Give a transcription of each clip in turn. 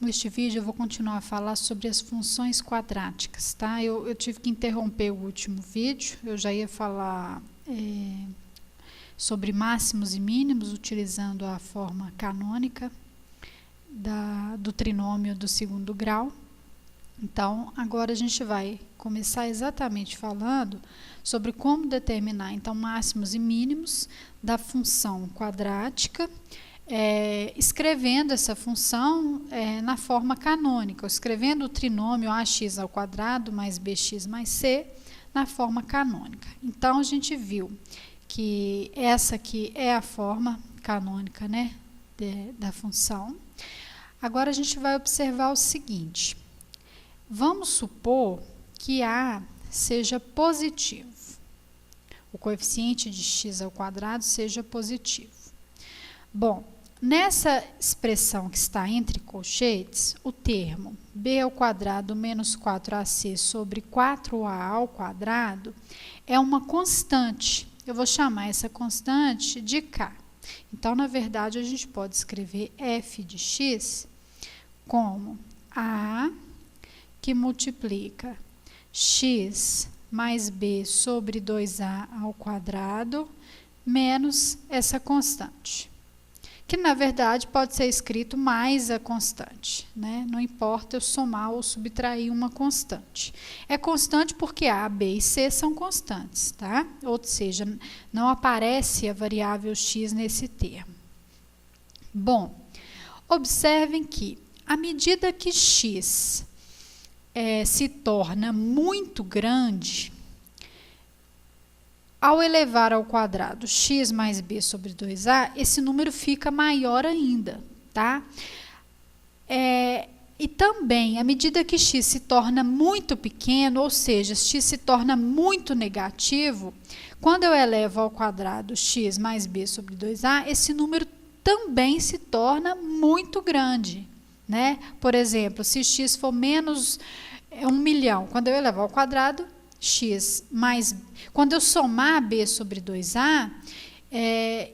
Neste vídeo eu vou continuar a falar sobre as funções quadráticas, tá? Eu tive que interromper o último vídeo, eu já ia falar sobre máximos e mínimos utilizando a forma canônica do trinômio do segundo grau. Então, agora a gente vai começar exatamente falando sobre como determinar, então, máximos e mínimos da função quadrática, escrevendo essa função na forma canônica, escrevendo o trinômio ax ao quadrado mais bx mais c na forma canônica. Então, a gente viu que essa aqui é a forma canônica, né, da função. Agora, a gente vai observar o seguinte. Vamos supor que A seja positivo. O coeficiente de x ao quadrado seja positivo. Bom, nessa expressão que está entre colchetes, o termo b ao quadrado menos 4ac sobre 4a ao quadrado é uma constante. Eu vou chamar essa constante de k. Então, na verdade, a gente pode escrever f de x como a que multiplica x mais b sobre 2a ao quadrado menos essa constante, que na verdade pode ser escrito mais a constante, né? Não importa eu somar ou subtrair uma constante. É constante porque a, b e c são constantes, tá? Ou seja, não aparece a variável x nesse termo. Bom, observem que à medida que x se torna muito grande, ao elevar ao quadrado x mais b sobre 2a, esse número fica maior ainda, tá? E também, à medida que x se torna muito pequeno, ou seja, x se torna muito negativo, quando eu elevo ao quadrado x mais b sobre 2a, esse número também se torna muito grande, né? Por exemplo, se x for menos 1 milhão, quando eu elevar ao quadrado, x mais... Quando eu somar b sobre 2a,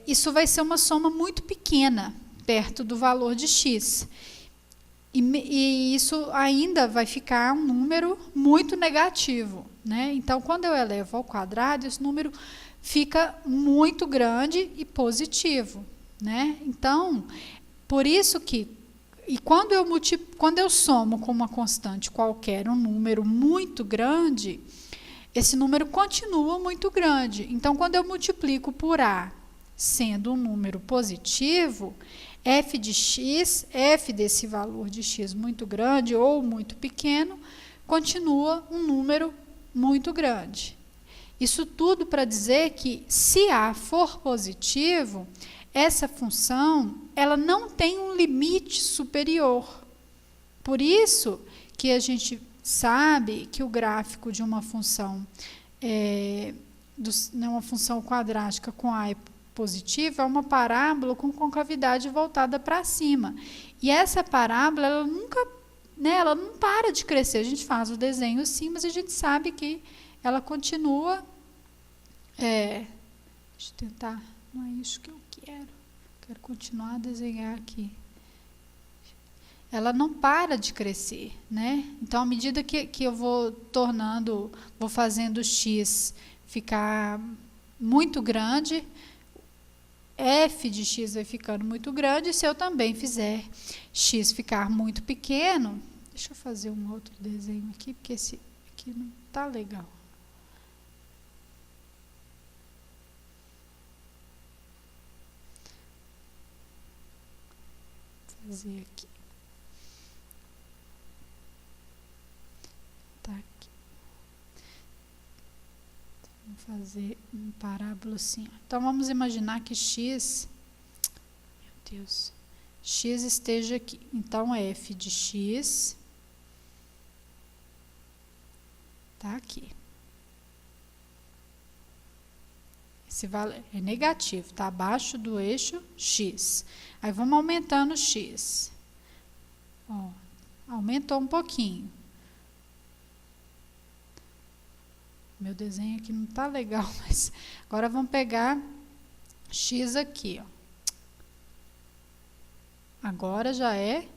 isso vai ser uma soma muito pequena, perto do valor de x. E isso ainda vai ficar um número muito negativo, né? Então, quando eu elevo ao quadrado, esse número fica muito grande e positivo, né? Então, por isso que quando eu somo com uma constante qualquer um número muito grande, esse número continua muito grande. Então, quando eu multiplico por A, sendo um número positivo, f de x, f desse valor de x muito grande ou muito pequeno, continua um número muito grande. Isso tudo para dizer que, se A for positivo, essa função, ela não tem um limite superior. Por isso que a gente sabe que o gráfico de uma função, uma função quadrática com A positiva, é uma parábola com concavidade voltada para cima. E essa parábola, ela nunca, né, ela não para de crescer. A gente faz o desenho assim, mas a gente sabe que ela continua... deixa eu tentar... Não é isso que eu quero. Quero continuar a desenhar aqui. Ela não para de crescer, né? Então, à medida que eu vou fazendo o x ficar muito grande, f de x vai ficando muito grande. Se eu também fizer x ficar muito pequeno, deixa eu fazer um outro desenho aqui, porque esse aqui não está legal. Fazer aqui. Tá aqui. Vamos fazer um parábola assim. Então, vamos imaginar que x... Meu Deus. X esteja aqui. Então, f de x tá aqui. Esse valor é negativo, está abaixo do eixo x. Aí vamos aumentando o x. Ó, aumentou um pouquinho. Meu desenho aqui não está legal, mas agora vamos pegar x aqui, ó. Agora já é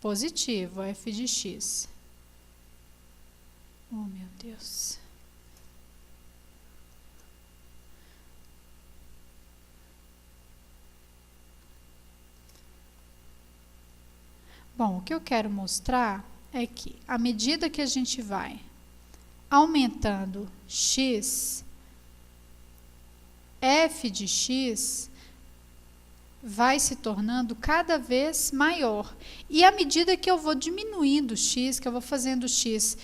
positivo, f de x. Oh, meu Deus. Bom, o que eu quero mostrar é que, à medida que a gente vai aumentando x, f de x vai se tornando cada vez maior. E à medida que eu vou diminuindo x, que eu vou fazendo x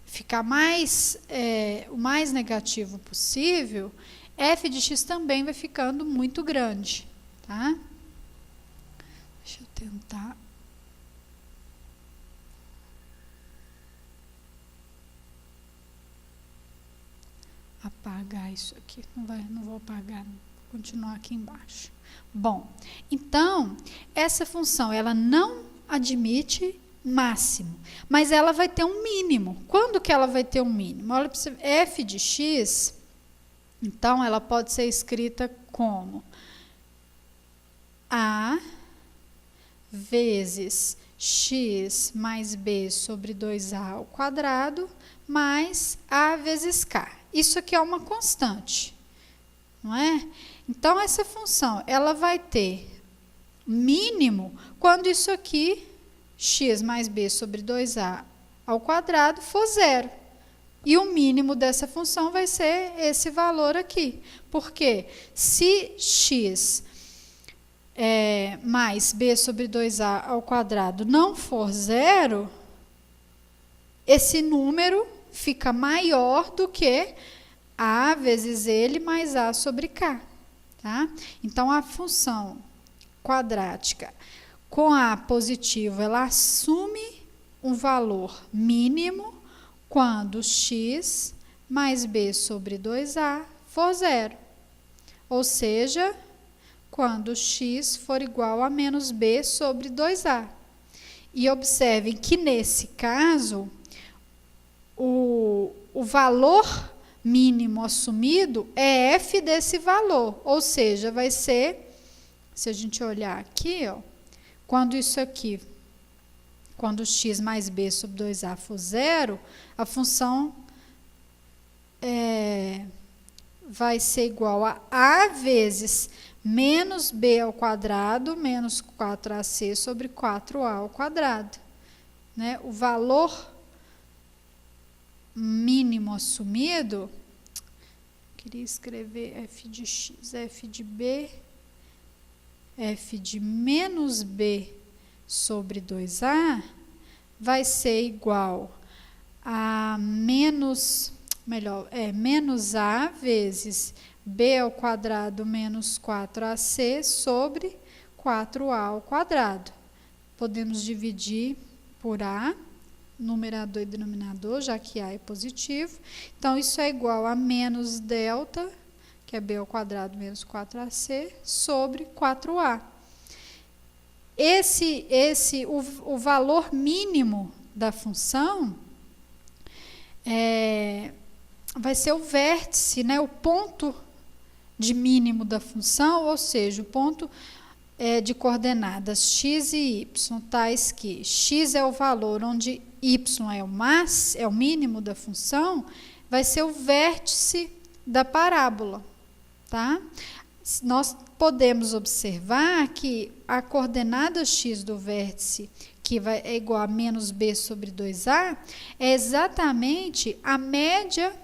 ficar o mais negativo possível, f de x também vai ficando muito grande, tá? Deixa eu tentar. Apagar isso aqui. Não vou apagar, vou continuar aqui embaixo. Bom, então, essa função, ela não admite máximo, mas ela vai ter um mínimo. Quando que ela vai ter um mínimo? Olha para você, f de x, então, ela pode ser escrita como a vezes x mais b sobre 2a ao quadrado mais a vezes k. Isso aqui é uma constante, não é? Então, essa função, ela vai ter mínimo quando isso aqui, x mais b sobre 2a ao quadrado, for zero. E o mínimo dessa função vai ser esse valor aqui. Porque se x mais b sobre 2a ao quadrado não for zero, esse número fica maior do que a vezes ele mais a sobre k, tá? Então, a função quadrática com a positivo, ela assume um valor mínimo quando x mais b sobre 2a for zero. Ou seja, quando x for igual a menos b sobre 2a. E observem que, nesse caso, o valor mínimo assumido é f desse valor, ou seja, vai ser, se a gente olhar aqui, ó, quando isso aqui, quando x mais b sobre 2a for zero, a função vai ser igual a vezes menos b ao quadrado menos 4ac sobre 4a ao quadrado, né? O valor mínimo assumido, queria escrever f de x, f de b, f de menos b sobre 2a vai ser igual a menos a vezes b ao quadrado menos 4ac sobre 4a ao quadrado. Podemos dividir por a, numerador e denominador, já que a é positivo. Então, isso é igual a menos delta, que é b ao quadrado menos 4ac, sobre 4a. O valor mínimo da função vai ser o vértice, né, o ponto de mínimo da função, ou seja, o ponto de coordenadas x e y, tais que x é o valor onde y é o mínimo da função, vai ser o vértice da parábola, tá? Nós podemos observar que a coordenada x do vértice, que é igual a menos b sobre 2a, é exatamente a média,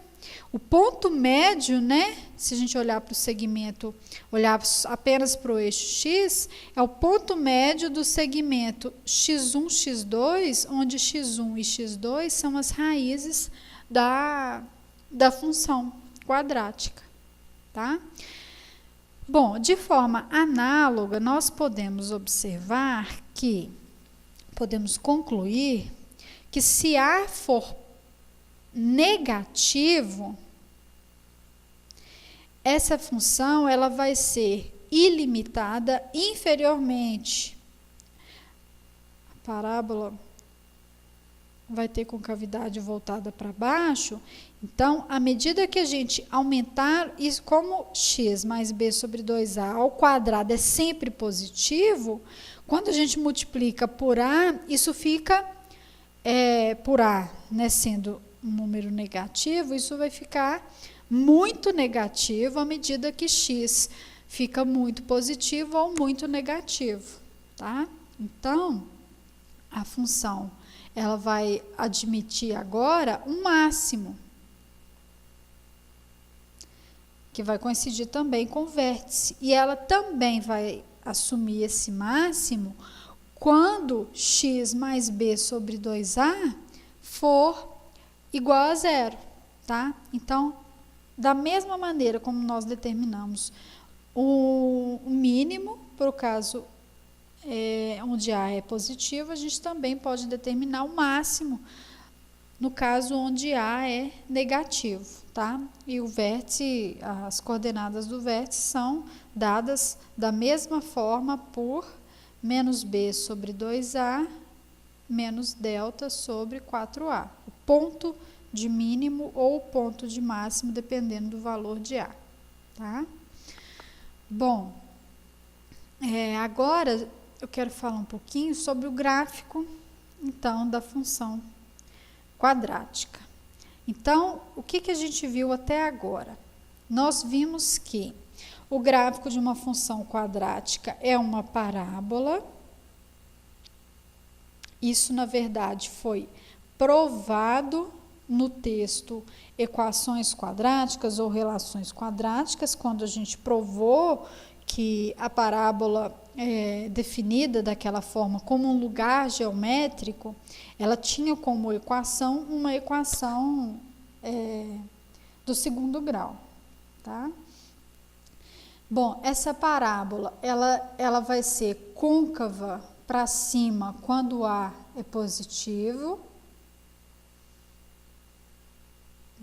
o ponto médio, né? Se a gente olhar para o segmento, olhar apenas para o eixo x, é o ponto médio do segmento x1, x2, onde x1 e x2 são as raízes da função quadrática, tá? Bom, de forma análoga, nós podemos observar que, podemos concluir que se A for negativo, essa função ela vai ser ilimitada inferiormente. A parábola vai ter concavidade voltada para baixo. Então, à medida que a gente aumentar, isso, como x mais b sobre 2a ao quadrado é sempre positivo, quando a gente multiplica por a, isso fica, por a, né, sendo um número negativo, isso vai ficar muito negativo à medida que x fica muito positivo ou muito negativo, tá? Então, a função, ela vai admitir agora um máximo, que vai coincidir também com o vértice. E ela também vai assumir esse máximo quando x mais b sobre 2a for igual a zero, tá? Então, da mesma maneira como nós determinamos o mínimo, para o caso onde A é positivo, a gente também pode determinar o máximo no caso onde A é negativo, tá? E o vértice, as coordenadas do vértice são dadas da mesma forma por menos B sobre 2A menos delta sobre 4A. O ponto de mínimo ou o ponto de máximo, dependendo do valor de A, tá? Bom, agora eu quero falar um pouquinho sobre o gráfico, então, da função quadrática. Então, o que a gente viu até agora? Nós vimos que o gráfico de uma função quadrática é uma parábola. Isso, na verdade, foi provado no texto Equações Quadráticas ou Relações Quadráticas, quando a gente provou que a parábola definida daquela forma como um lugar geométrico, ela tinha como equação uma equação do segundo grau, tá? Bom, essa parábola, ela vai ser côncava para cima quando A é positivo.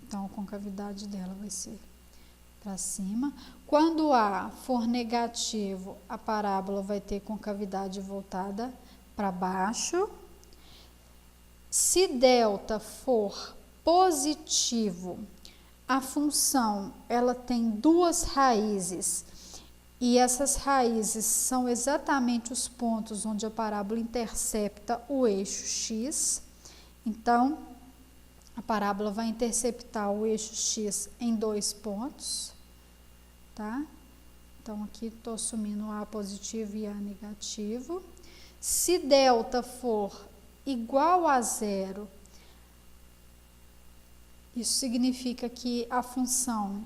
Então, a concavidade dela vai ser para cima. Quando A for negativo, a parábola vai ter concavidade voltada para baixo. Se delta for positivo, a função ela tem duas raízes e essas raízes são exatamente os pontos onde a parábola intercepta o eixo x. Então, a parábola vai interceptar o eixo x em 2 pontos, tá? Então, aqui estou assumindo A positivo e A negativo. Se delta for igual a zero, isso significa que a função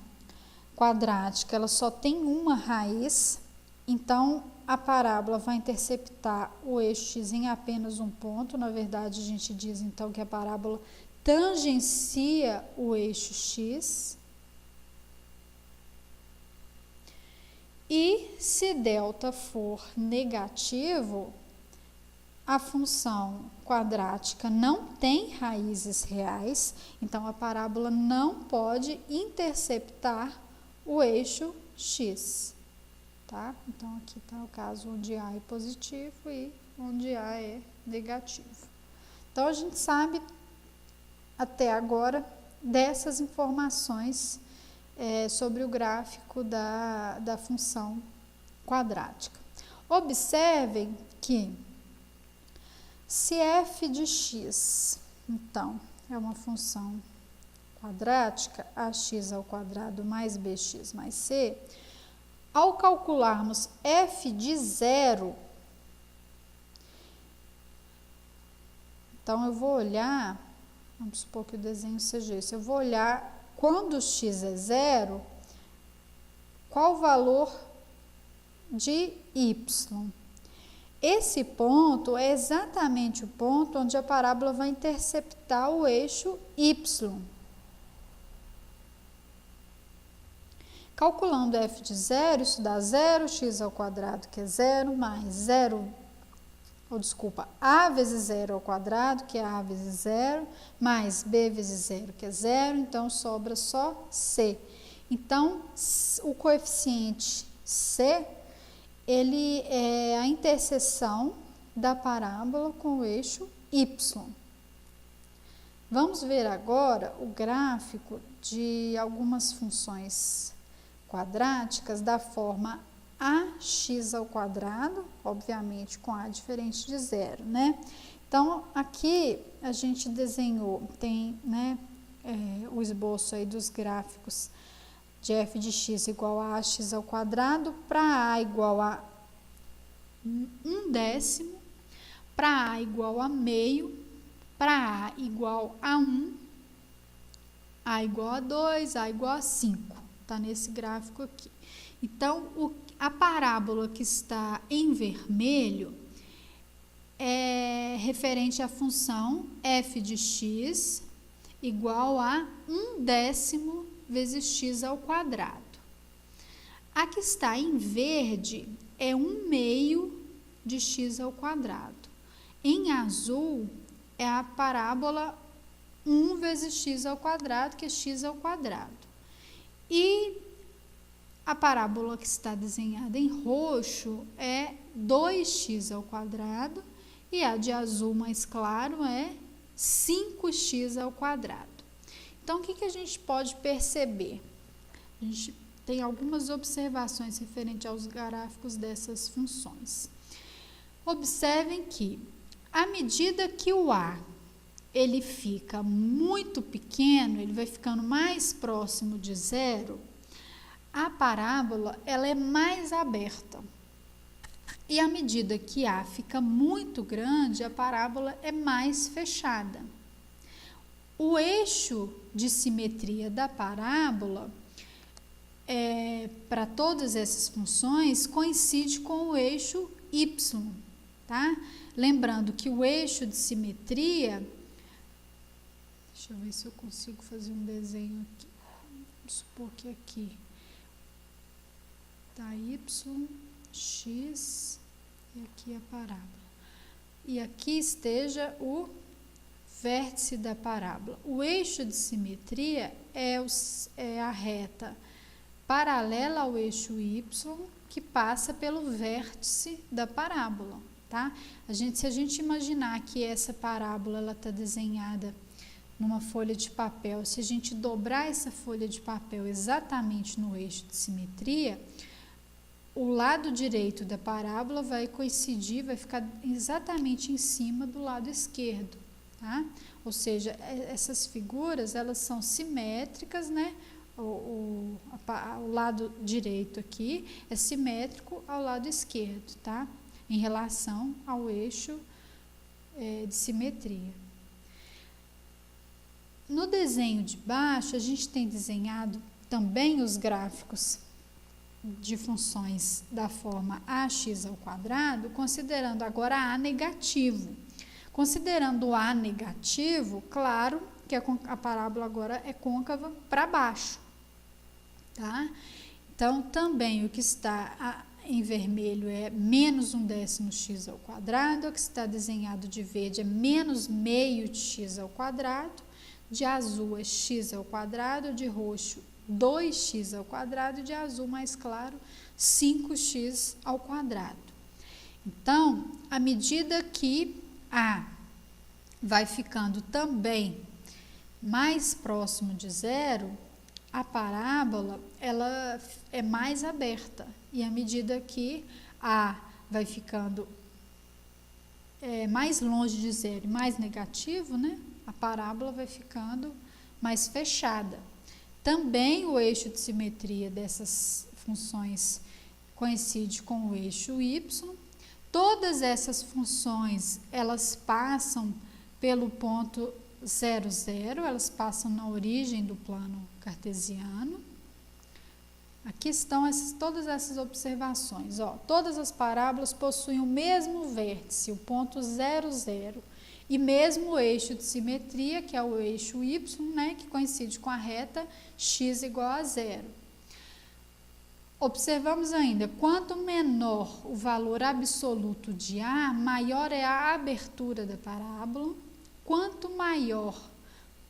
quadrática ela só tem uma raiz, então a parábola vai interceptar o eixo x em apenas um ponto. Na verdade, a gente diz então que a parábola tangencia o eixo x. E se delta for negativo, a função quadrática não tem raízes reais, então a parábola não pode interceptar o eixo x, tá? Então, aqui está o caso onde A é positivo e onde A é negativo. Então, a gente sabe até agora dessas informações sobre o gráfico da função quadrática. Observem que se f de x, então, é uma função quadrática, ax ao quadrado mais bx mais c, ao calcularmos f de zero, então eu vou olhar, vamos supor que o desenho seja esse, eu vou olhar quando x é zero, qual o valor de y. Esse ponto é exatamente o ponto onde a parábola vai interceptar o eixo y. Calculando f de zero, isso dá zero, x ao quadrado, que é zero, mais zero, a vezes zero ao quadrado, que é a vezes zero, mais b vezes zero, que é zero, então sobra só c. Então, o coeficiente c, ele é a interseção da parábola com o eixo y, Vamos ver agora o gráfico de algumas funções quadráticas da forma ax ao quadrado, obviamente com a diferente de zero, né? Então, aqui a gente desenhou, tem, né, o esboço aí dos gráficos de f de x igual a ax ao quadrado, para a igual a 1/10, para a igual a meio, para a igual a 1, a igual a 2, a igual a 5. Está nesse gráfico aqui. Então, a parábola que está em vermelho é referente à função f de x igual a 1/10 vezes x ao quadrado. A que está em verde é 1/2 de x ao quadrado. Em azul é a parábola 1 vezes x ao quadrado, que é x ao quadrado. E a parábola que está desenhada em roxo é 2x ao quadrado e a de azul mais claro é 5x ao quadrado. Então, o que a gente pode perceber? A gente tem algumas observações referentes aos gráficos dessas funções. Observem que, à medida que o a ele fica muito pequeno, ele vai ficando mais próximo de zero, a parábola ela é mais aberta. E à medida que a fica muito grande, a parábola é mais fechada. O eixo de simetria da parábola, para todas essas funções, coincide com o eixo y, tá? Lembrando que o eixo de simetria, deixa eu ver se eu consigo fazer um desenho aqui, vamos supor que aqui tá y, x e aqui a parábola. E aqui esteja o vértice da parábola. O eixo de simetria é a reta paralela ao eixo y que passa pelo vértice da parábola, tá? Se a gente imaginar que essa parábola ela está desenhada numa folha de papel, se a gente dobrar essa folha de papel exatamente no eixo de simetria, o lado direito da parábola vai coincidir, vai ficar exatamente em cima do lado esquerdo, tá? Ou seja, essas figuras, elas são simétricas, né? O lado direito aqui é simétrico ao lado esquerdo, tá? Em relação ao eixo de simetria. No desenho de baixo, a gente tem desenhado também os gráficos de funções da forma ax ao quadrado, considerando agora a negativo. Considerando o a negativo, claro que a parábola agora é côncava para baixo, tá? Então, também o que está em vermelho é menos 1/10 x ao quadrado, o que está desenhado de verde é menos meio de x ao quadrado, de azul é x ao quadrado, de roxo 2x ao quadrado, de azul mais claro 5x ao quadrado. Então, à medida que a vai ficando também mais próximo de zero, a parábola ela é mais aberta, e à medida que a vai ficando mais longe de zero e mais negativo, né, a parábola vai ficando mais fechada. Também o eixo de simetria dessas funções coincide com o eixo y. Todas essas funções, elas passam pelo ponto 0, 0, elas passam na origem do plano cartesiano. Aqui estão todas essas observações. Todas as parábolas possuem o mesmo vértice, o ponto 0, 0. E mesmo o eixo de simetria, que é o eixo y, né, que coincide com a reta x igual a 0. Observamos ainda, quanto menor o valor absoluto de a, maior é a abertura da parábola. Quanto maior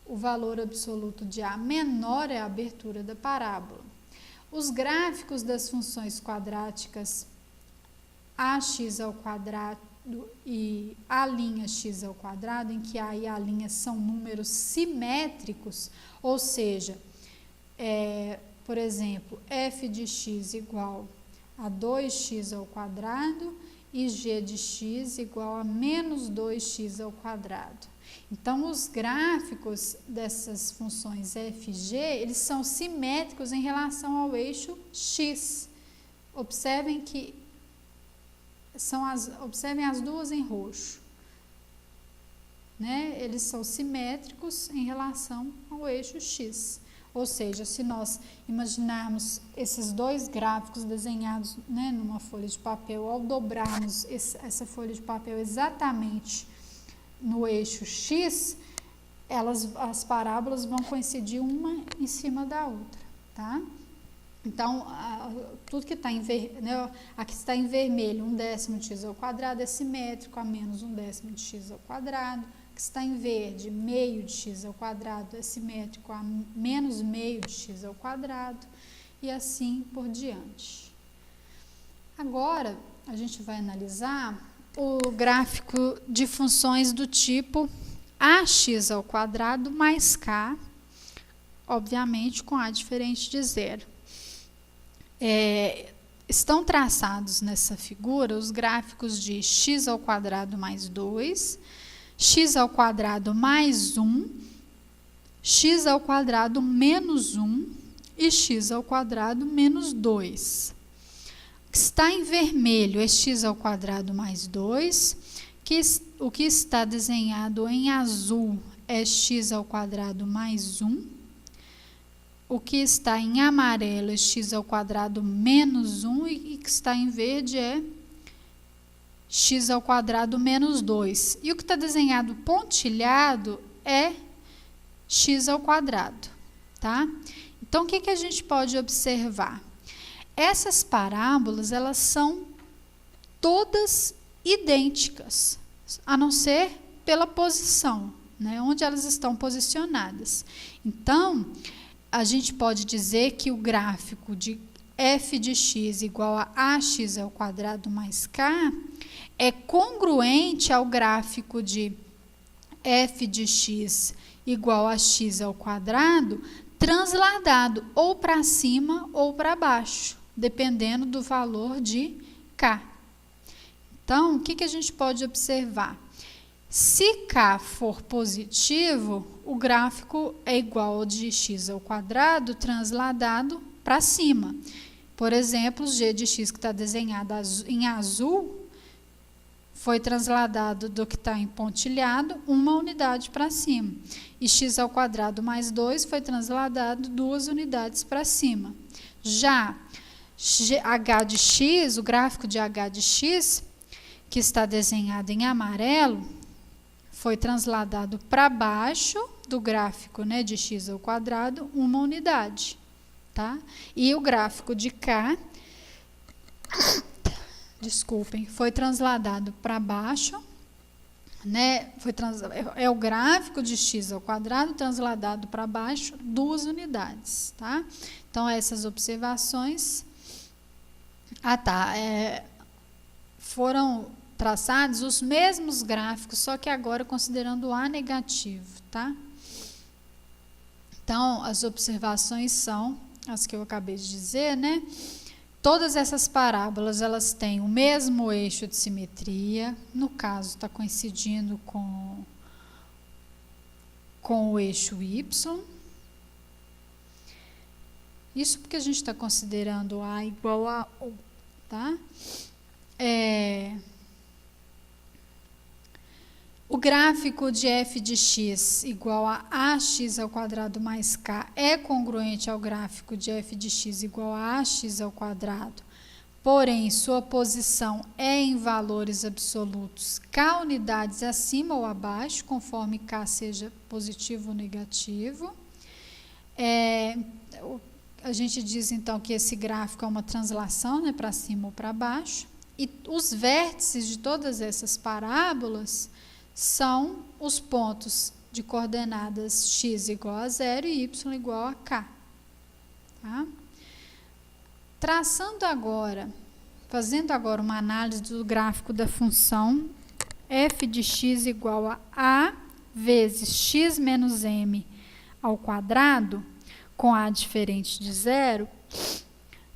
o valor absoluto de a, menor é a abertura da parábola. Os gráficos das funções quadráticas ax ao quadrado e A'(x²), em que A e A' são números simétricos, ou seja, por exemplo, f de x igual a 2x² e g de x igual a menos 2x². Então, os gráficos dessas funções f e g, eles são simétricos em relação ao eixo x. Observem as duas em roxo, né? Eles são simétricos em relação ao eixo x. Ou seja, se nós imaginarmos esses dois gráficos desenhados, né, numa folha de papel, ao dobrarmos essa folha de papel exatamente no eixo x, as parábolas vão coincidir uma em cima da outra, tá? Então, tudo que está em vermelho, né, aqui está em vermelho, 1/10 de x² é simétrico a menos 1/10 de x². Que está em verde, meio de x² é simétrico a menos meio de x², e assim por diante. Agora, a gente vai analisar o gráfico de funções do tipo ax² mais k, obviamente com a diferente de zero. Estão traçados nessa figura os gráficos de x² mais 2, x² mais 1, x² menos 1 e x² menos 2. O que está em vermelho é x² mais 2, o que está desenhado em azul é x² mais 1, o que está em amarelo é x² menos 1 e o que está em verde é x² menos 2. E o que está desenhado pontilhado é x², tá? Então, o que a gente pode observar? Essas parábolas, elas são todas idênticas, a não ser pela posição, né, onde elas estão posicionadas. Então, a gente pode dizer que o gráfico de f de x igual a ax² mais k é congruente ao gráfico de f de x igual a x² transladado ou para cima ou para baixo, dependendo do valor de k. Então, o que a gente pode observar? Se k for positivo, o gráfico é igual ao de x² transladado para cima. Por exemplo, g de x, que está desenhado em azul, foi transladado do que está em pontilhado, uma unidade para cima. E x² mais 2 foi transladado 2 unidades para cima. Já h de x, o gráfico de h de x, que está desenhado em amarelo, foi transladado para baixo do gráfico, né, de x², uma unidade, tá? E o gráfico de k, desculpem, foi transladado para baixo, né? É o gráfico de x² transladado para baixo 2 unidades, tá? Então, essas observações foram traçados os mesmos gráficos, só que agora considerando o A negativo, tá? Então, as observações são as que eu acabei de dizer, né? Todas essas parábolas, elas têm o mesmo eixo de simetria, no caso, está coincidindo com o eixo y. Isso porque a gente está considerando A igual a 1, tá? O gráfico de f de x igual a ax² mais k é congruente ao gráfico de f de x igual a ax², porém, sua posição é em valores absolutos k unidades acima ou abaixo, conforme k seja positivo ou negativo. A gente diz, então, que esse gráfico é uma translação, né, para cima ou para baixo, e os vértices de todas essas parábolas são os pontos de coordenadas x igual a 0 e y igual a k. Tá? Traçando agora fazendo agora uma análise do gráfico da função f de x igual a vezes x menos m ao quadrado, com a diferente de zero.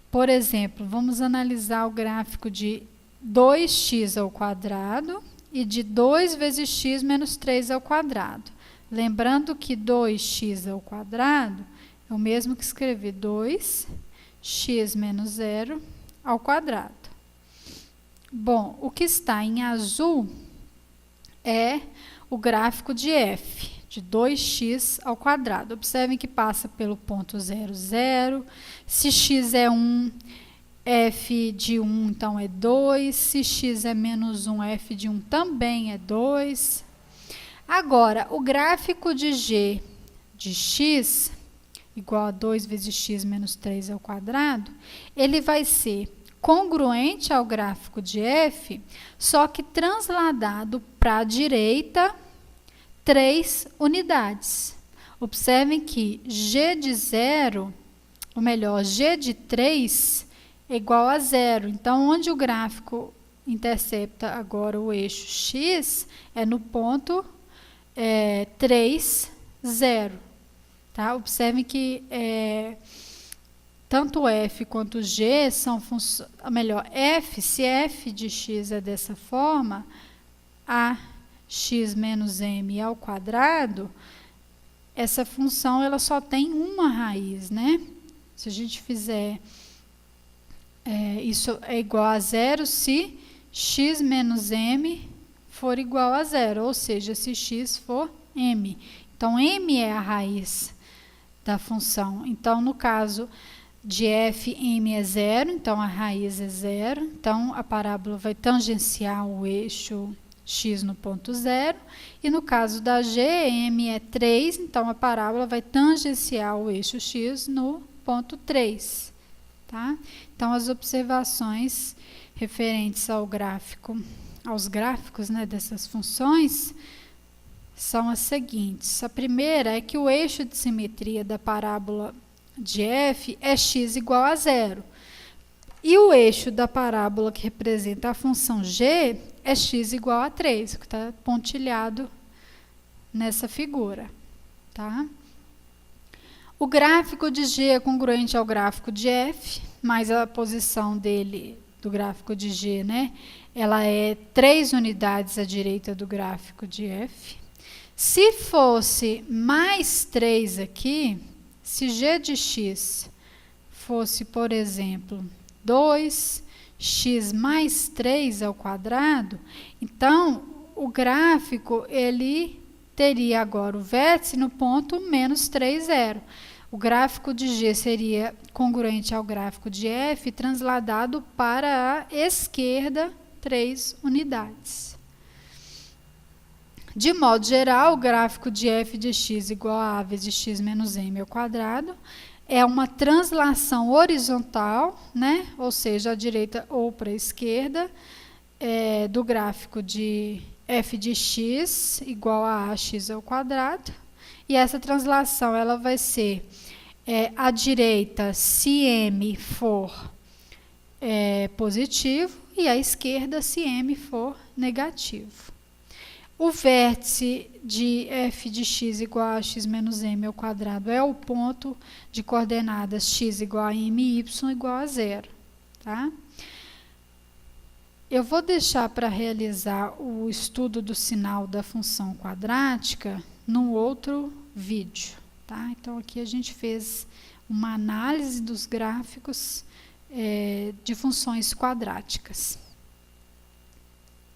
Por exemplo, vamos analisar o gráfico de 2x ao quadrado e de 2 vezes x menos 3 ao quadrado. Lembrando que 2x ao quadrado é o mesmo que escrever 2x menos 0 ao quadrado. Bom, o que está em azul é o gráfico de f, de 2x ao quadrado. Observem que passa pelo ponto 0, 0. Se x é 1, f de 1, então, é 2. Se x é menos 1, f de 1 também é 2. Agora, o gráfico de g de x, igual a 2 vezes x menos 3 ao quadrado, ele vai ser congruente ao gráfico de f, só que transladado para a direita 3 unidades. Observem que g de 0, ou melhor, g de 3 é igual a 0. Então, onde o gráfico intercepta agora o eixo x é no ponto 3, 0. Tá? Observem que tanto f quanto g são funções, melhor, f, se f de x é dessa forma, a x menos m ao quadrado, essa função ela só tem uma raiz, né? Se a gente fizer isso é igual a 0 se x menos m for igual a 0, ou seja, se x for m. Então, m é a raiz da função. Então, no caso de f, m é 0, então a raiz é 0. Então, a parábola vai tangenciar o eixo x no ponto 0. E no caso da g, m é 3, então a parábola vai tangenciar o eixo x no ponto 3. Tá? Então, as observações referentes ao gráfico, aos gráficos, né, dessas funções são as seguintes. A primeira é que o eixo de simetria da parábola de f é x igual a 0. E o eixo da parábola que representa a função g é x igual a 3, que está pontilhado nessa figura. Tá? O gráfico de g é congruente ao gráfico de f, mas a posição dele, do gráfico de g, né, ela é 3 unidades à direita do gráfico de f. Se fosse mais 3 aqui, se g de x fosse, por exemplo, 2x mais 3 ao quadrado, então o gráfico ele teria agora o vértice no ponto menos 3, 0. O gráfico de g seria congruente ao gráfico de f, transladado para a esquerda 3 unidades. De modo geral, o gráfico de f de x igual a vezes x menos m ao quadrado é uma translação horizontal, né? Ou seja, à direita ou para a esquerda, do gráfico de f de x igual a x ao quadrado. E essa translação ela vai ser à direita se m for positivo e à esquerda se m for negativo. O vértice de f de x igual a x menos m ao quadrado é o ponto de coordenadas x igual a m e y igual a 0. Tá? Eu vou deixar para realizar o estudo do sinal da função quadrática num outro vídeo. Tá? Então, aqui a gente fez uma análise dos gráficos de funções quadráticas.